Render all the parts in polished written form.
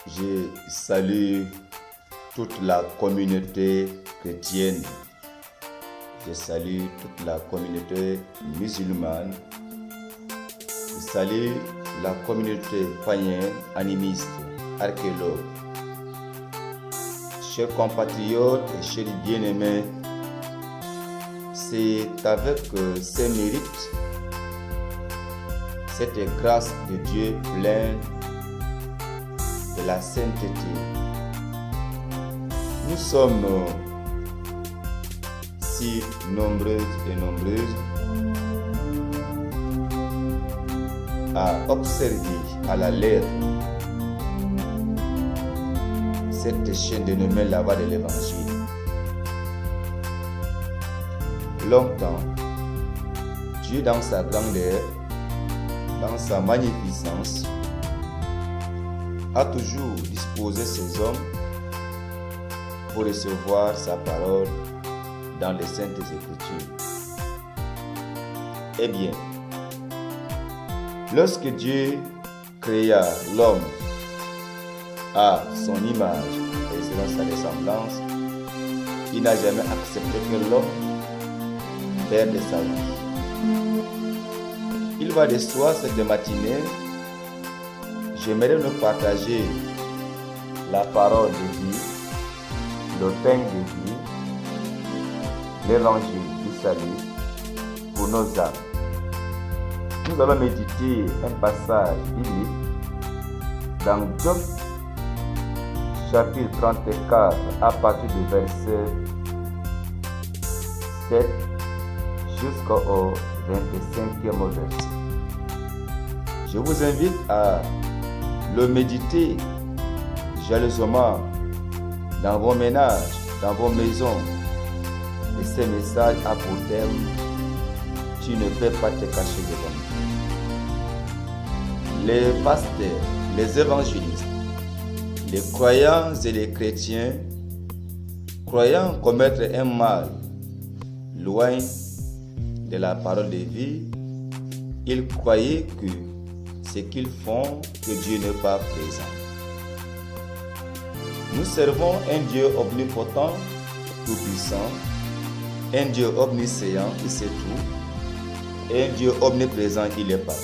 Je salue toute la communauté chrétienne. Je salue toute la communauté musulmane. Je salue la communauté païenne, animiste, archéologue. Chers compatriotes et chers bien-aimés, c'est avec ces mérites, cette grâce de Dieu pleine de la sainteté. Nous sommes si nombreuses et nombreuses à observer à la lettre cette chaîne dénommée la voie de l'évangile. Longtemps, Dieu dans sa grandeur, dans sa magnificence, a toujours disposé ses hommes pour recevoir sa parole dans les saintes écritures. Eh bien, lorsque Dieu créa l'homme à son image et selon sa ressemblance, il n'a jamais accepté que l'homme perde sa vie. Il va de soi cette matinée. J'aimerais nous partager la parole de Dieu, le pain de Dieu, l'évangile du salut pour nos âmes. Nous allons méditer un passage biblique dans Job chapitre 34 à partir du verset 7 jusqu'au 25e verset. Je vous invite à le méditer jalousement dans vos ménages, dans vos maisons. Et ces messages a pour thème: tu ne peux pas te cacher devant nous. Les pasteurs, les évangélistes, les croyants et les chrétiens, croyant commettre un mal loin de la parole de vie, ils croyaient que ce qu'ils font, que Dieu n'est pas présent. Nous servons un Dieu omnipotent, tout-puissant, un Dieu omniscient, il sait tout, et un Dieu omniprésent, il est partout.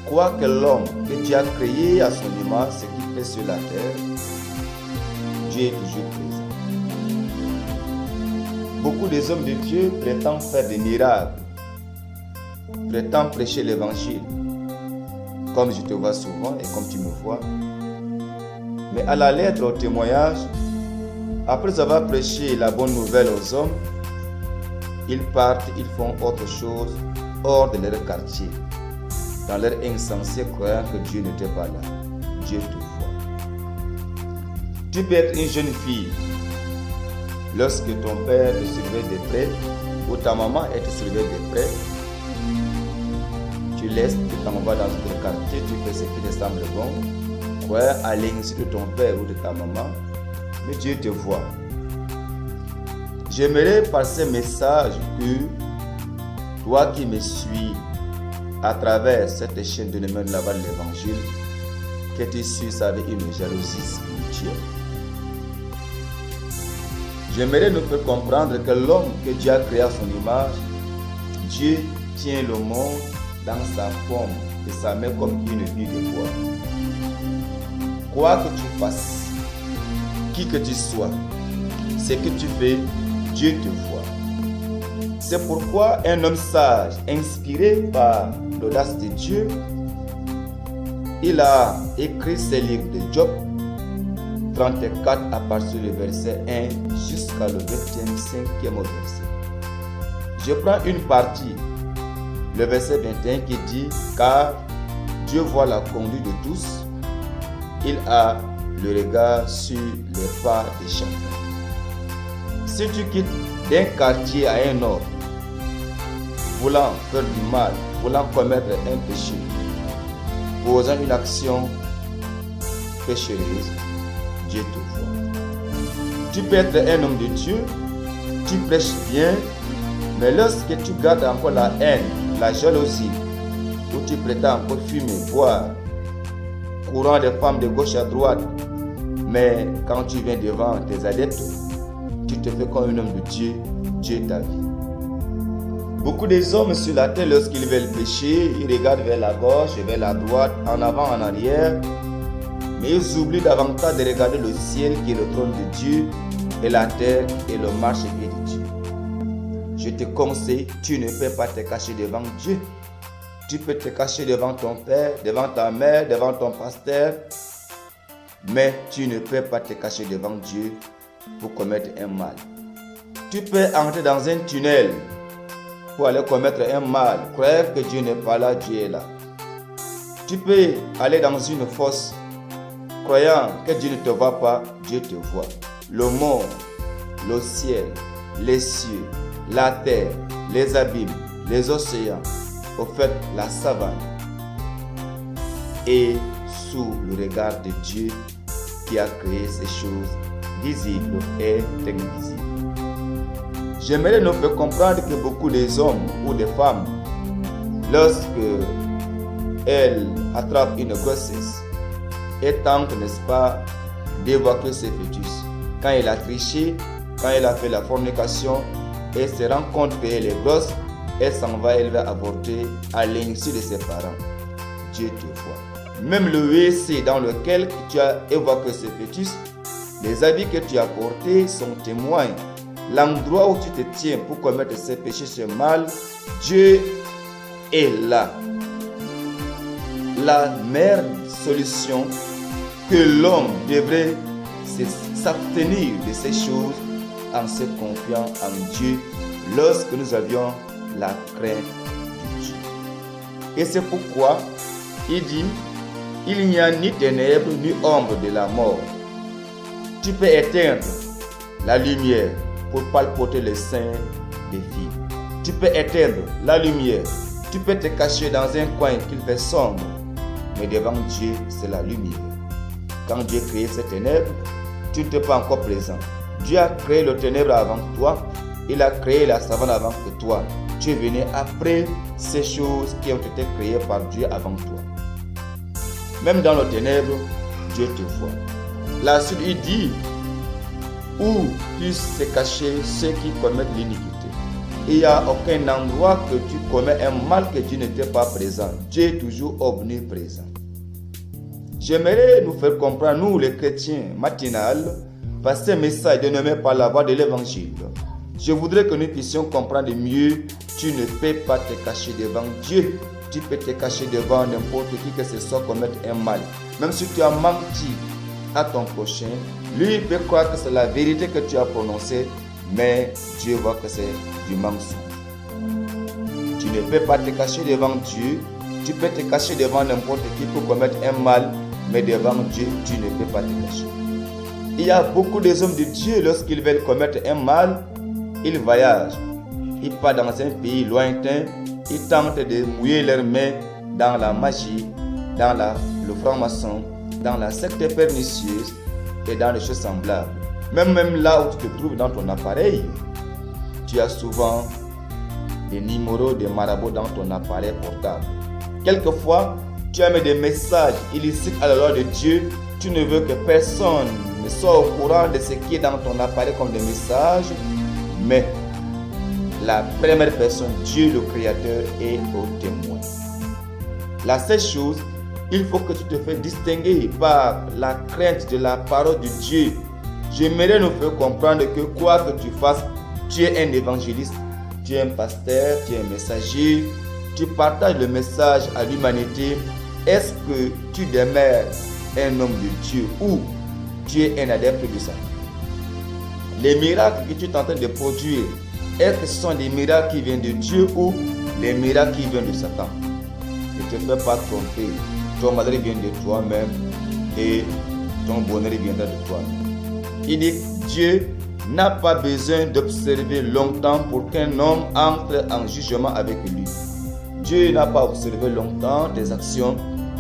Quoique l'homme que Dieu a créé à son image, ce qu'il fait sur la terre, Dieu est toujours présent. Beaucoup des hommes de Dieu prétendent faire des miracles, prétendent prêcher l'évangile, comme je te vois souvent et comme tu me vois. Mais à la lettre, au témoignage, après avoir prêché la bonne nouvelle aux hommes, ils partent, ils font autre chose hors de leur quartier, dans leur insensé croyant que Dieu n'était pas là. Dieu te voit. Tu peux être une jeune fille lorsque ton père te surveille de près ou ta maman te surveille de près. Tu laisses, tu t'en vas dans ton quartier, tu fais ce qui te semble bon, croyant à l'insu de ton père ou de ta maman, mais Dieu te voit. J'aimerais par ce message que toi qui me suis à travers cette chaîne de la voie de l'évangile, que tu suives avec une jalousie spirituelle. J'aimerais nous faire comprendre que l'homme que Dieu a créé à son image, Dieu tient le monde dans sa forme et sa main comme une vue de bois. Quoi que tu fasses, qui que tu sois, ce que tu fais, Dieu te voit. C'est pourquoi un homme sage, inspiré par l'audace de Dieu, il a écrit ce livre de Job 34 à partir du verset 1 jusqu'à le 25e verset. Je prends une partie, le verset 21 qui dit: car Dieu voit la conduite de tous, il a le regard sur les pas de chacun. Si tu quittes d'un quartier à un autre, voulant faire du mal, voulant commettre un péché, posant une action péchereuse, Dieu te voit. Tu peux être un homme de Dieu, tu prêches bien, mais lorsque tu gardes encore la haine, la jalousie, ou tu prétends encore fumer, boire, courant des femmes de gauche à droite. Mais quand tu viens devant tes adeptes, tu te fais comme un homme de Dieu. Dieu est ta vie. Beaucoup des hommes sur la terre, lorsqu'ils veulent pécher, ils regardent vers la gauche et vers la droite, en avant, en arrière. Mais ils oublient davantage de regarder le ciel qui est le trône de Dieu et la terre qui est le marchepied de Dieu. Je te conseille, tu ne peux pas te cacher devant Dieu. Tu peux te cacher devant ton père, devant ta mère, devant ton pasteur, mais tu ne peux pas te cacher devant Dieu pour commettre un mal. Tu peux entrer dans un tunnel pour aller commettre un mal, croire que Dieu n'est pas là, Dieu est là. Tu peux aller dans une fosse, croyant que Dieu ne te voit pas, Dieu te voit. Le monde, le ciel, les cieux, la terre, les abîmes, les océans, au fait, la savane, est sous le regard de Dieu qui a créé ces choses visibles et invisibles. J'aimerais nous faire comprendre que beaucoup des hommes ou des femmes, lorsque elles attrapent une grossesse, elles tentent, n'est-ce pas, d'évacuer ce fœtus. Quand elle a triché, quand elle a fait la fornication, elle se rend compte qu'elle est grosse, elle s'en va, elle va avorter à l'insu de ses parents. Dieu te voit. Même le WC dans lequel tu as évacué ce fœtus, les habits que tu as portés sont témoins. L'endroit où tu te tiens pour commettre ce péchés, ce mal, Dieu est là. La meilleure solution que l'homme devrait s'abstenir de ces choses en se confiant en Dieu lorsque nous avions la crainte de Dieu. Et c'est pourquoi il dit, il n'y a ni ténèbres ni ombre de la mort. Tu peux éteindre la lumière pour palper le sein des filles. Tu peux éteindre la lumière. Tu peux te cacher dans un coin qu'il fait sombre. Mais devant Dieu, c'est la lumière. Quand Dieu a créé ces ténèbres, tu n'étais pas encore présent. Dieu a créé le ténèbre avant toi. Il a créé la savane avant que toi. Tu es venu après ces choses qui ont été créées par Dieu avant toi. Même dans le ténèbre, Dieu te voit. La suite, il dit, où puissent se cacher ceux qui commettent l'iniquité. Il n'y a aucun endroit que tu commets un mal que Dieu n'était pas présent. Dieu est toujours omniprésent. J'aimerais nous faire comprendre, nous les chrétiens matinales, par ce message dénommé par la voix de l'évangile. Je voudrais que nous puissions comprendre mieux, tu ne peux pas te cacher devant Dieu. Tu peux te cacher devant n'importe qui que ce soit commettre un mal. Même si tu as menti à ton prochain, lui peut croire que c'est la vérité que tu as prononcée, mais Dieu voit que c'est du mensonge. Tu ne peux pas te cacher devant Dieu. Tu peux te cacher devant n'importe qui pour commettre un mal, mais devant Dieu, tu ne peux pas te cacher. Il y a beaucoup des hommes de Dieu, lorsqu'ils veulent commettre un mal, ils voyagent. Ils partent dans un pays lointain, ils tentent de mouiller leurs mains dans la magie, dans le franc-maçon, dans la secte pernicieuse et dans les choses semblables. Même là où tu te trouves dans ton appareil, tu as souvent des numéros de marabouts dans ton appareil portable. Quelquefois, tu as mis des messages illicites à la loi de Dieu. Tu ne veux que personne ne soit au courant de ce qui est dans ton appareil comme des messages, mais la première personne, Dieu le Créateur, est au témoin. La seule chose, il faut que tu te fasses distinguer par la crainte de la parole de Dieu. J'aimerais nous faire comprendre que quoi que tu fasses, tu es un évangéliste, tu es un pasteur, tu es un messager, tu partages le message à l'humanité. Est-ce que tu demeures un homme de Dieu ou tu es un adepte de Satan? Les miracles que tu es en train de produire, est-ce que ce sont des miracles qui viennent de Dieu ou les miracles qui viennent de Satan? Ne te fais pas tromper. Ton malheur vient de toi-même et ton bonheur viendra de toi-même. Il dit Dieu n'a pas besoin d'observer longtemps pour qu'un homme entre en jugement avec lui. Dieu n'a pas observé longtemps tes actions.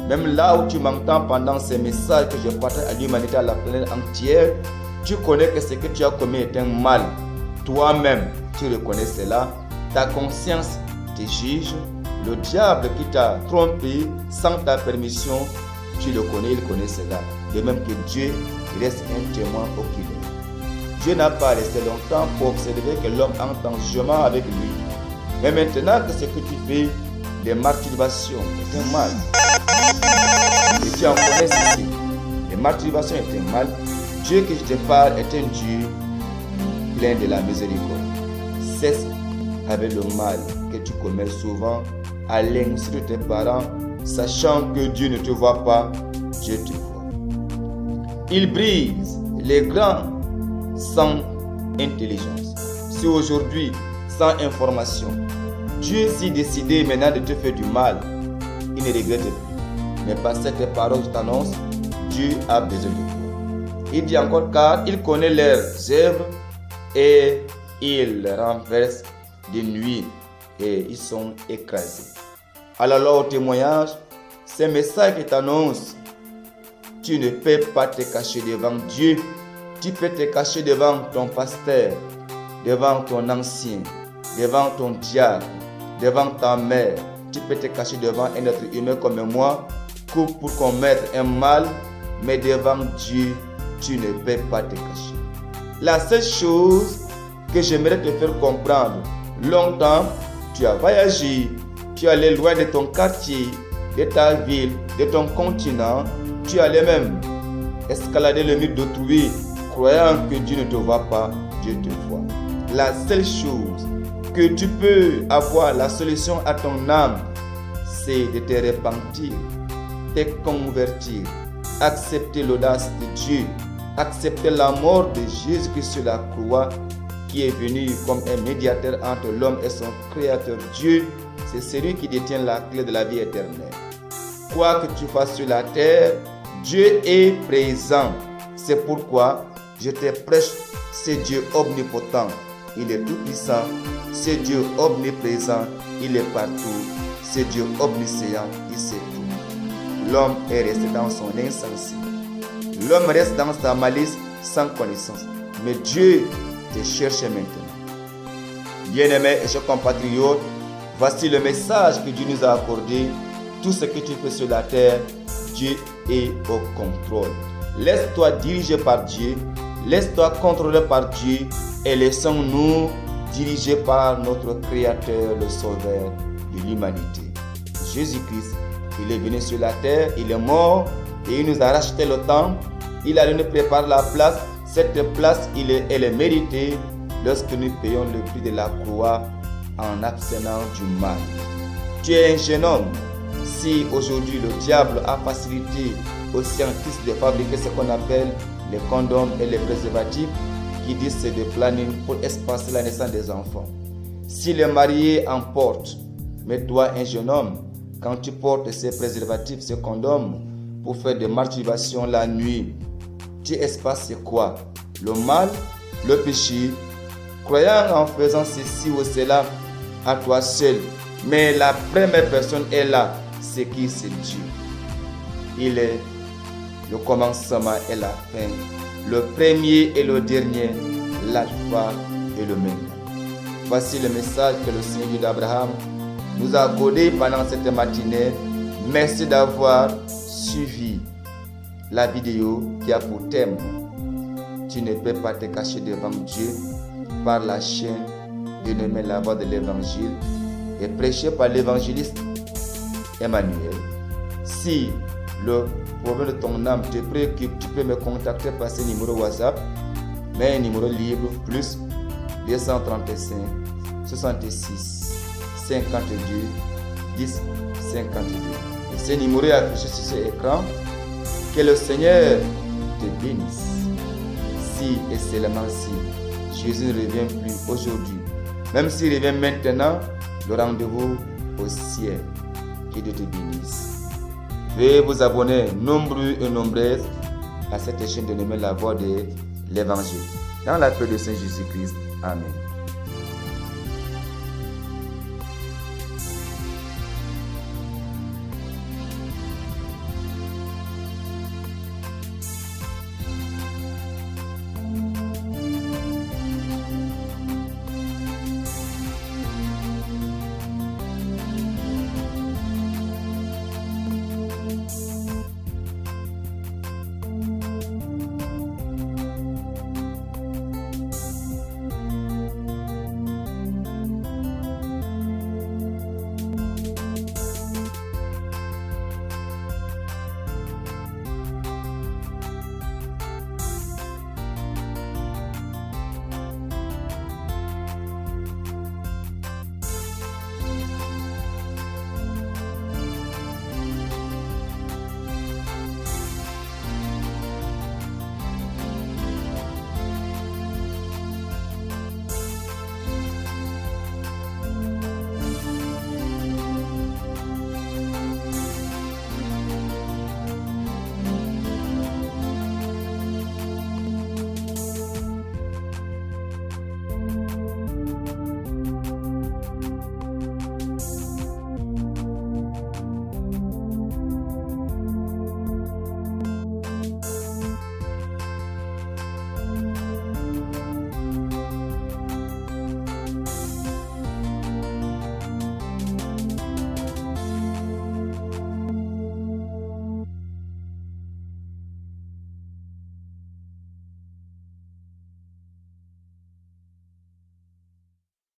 Même là où tu m'entends pendant ces messages que je partage à l'humanité, à la planète entière, tu connais que ce que tu as commis est un mal. Toi-même, tu reconnais cela. Ta conscience te juge. Le diable qui t'a trompé sans ta permission tu le connais, il connaît cela. De même que Dieu reste un témoin oculaire. Dieu n'a pas resté longtemps pour observer que l'homme entre en jugement avec lui. Mais maintenant que ce que tu fais, les masturbations est un mal. Et tu en connais ceci. Les masturbations est un mal. Dieu que je te parle est un Dieu plein de la miséricorde. Cesse avec le mal que tu commets souvent à l'insu de tes parents, sachant que Dieu ne te voit pas, Dieu te voit. Il brise les grands sans intelligence. Si aujourd'hui, sans information, Dieu s'est décidé maintenant de te faire du mal, il ne regrette plus. Mais par cette parole, je t'annonce, Dieu a besoin de toi. Il dit encore, car il connaît leurs œuvres et il les renverse de nuit et ils sont écrasés. Alors au témoignage, ce message qui t'annonce, tu ne peux pas te cacher devant Dieu. Tu peux te cacher devant ton pasteur, devant ton ancien, devant ton diable, devant ta mère. Tu peux te cacher devant un être humain comme moi pour commettre un mal, mais devant Dieu, tu ne peux pas te cacher. La seule chose que j'aimerais te faire comprendre, longtemps, tu as voyagé, tu allais loin de ton quartier, de ta ville, de ton continent, tu allais même escalader le mur d'autrui, croyant que Dieu ne te voit pas, Dieu te voit. La seule chose que tu peux avoir, la solution à ton âme, c'est de te repentir, te convertir, accepter l'audace de Dieu, accepter la mort de Jésus-Christ sur la croix, qui est venu comme un médiateur entre l'homme et son Créateur Dieu. C'est celui qui détient la clé de la vie éternelle. Quoi que tu fasses sur la terre, Dieu est présent. C'est pourquoi je te prêche, c'est Dieu omnipotent. Il est tout puissant. C'est Dieu omniprésent. Il est partout. C'est Dieu omniscient. Il sait tout. L'homme est resté dans son insensé. L'homme reste dans sa malice sans connaissance. Mais Dieu te cherche maintenant. Bien-aimés et chers compatriotes, voici le message que Dieu nous a accordé. Tout ce que tu fais sur la terre, Dieu est au contrôle. Laisse-toi diriger par Dieu. Laisse-toi contrôler par Dieu. Et laissons-nous diriger par notre Créateur, le Sauveur de l'humanité. Jésus-Christ, il est venu sur la terre, il est mort et il nous a racheté le temps. Il a nous préparer la place. Cette place, elle est méritée lorsque nous payons le prix de la croix en abstenant du mal. Tu es un jeune homme. Si aujourd'hui le diable a facilité aux scientifiques de fabriquer ce qu'on appelle les condoms et les préservatifs, qui disent c'est des planning pour espacer la naissance des enfants. Si les mariés en portent, mais toi un jeune homme, quand tu portes ces préservatifs, ces condoms, pour faire des masturbations la nuit, tu espaces quoi? Le mal, le péché, croyant en faisant ceci ou cela à toi seul. Mais la première personne est là, c'est qui? C'est Dieu. Il est le commencement et la fin, le premier et le dernier, l'alpha et le l'oméga. Voici le message que le Seigneur Dieu d'Abraham nous a accordé pendant cette matinée. Merci d'avoir suivi la vidéo qui a pour thème: tu ne peux pas te cacher devant Dieu, par la chaîne dénommée la voix de l'évangile et prêchée par l'évangéliste Emmanuel. Si le problème de ton âme te préoccupe, tu peux me contacter par ce numéro WhatsApp, mais un numéro libre, plus 235 66 52 10 52. Et ce numéro est affiché sur cet écran. Que le Seigneur te bénisse. Si et seulement si Jésus ne revient plus aujourd'hui, même s'il revient maintenant, le rendez-vous au ciel. Que Dieu te bénisse. Veuillez vous abonner nombreux et nombreuses à cette chaîne dénommée La Voix de l'Évangile. Dans la paix de Saint Jésus-Christ. Amen.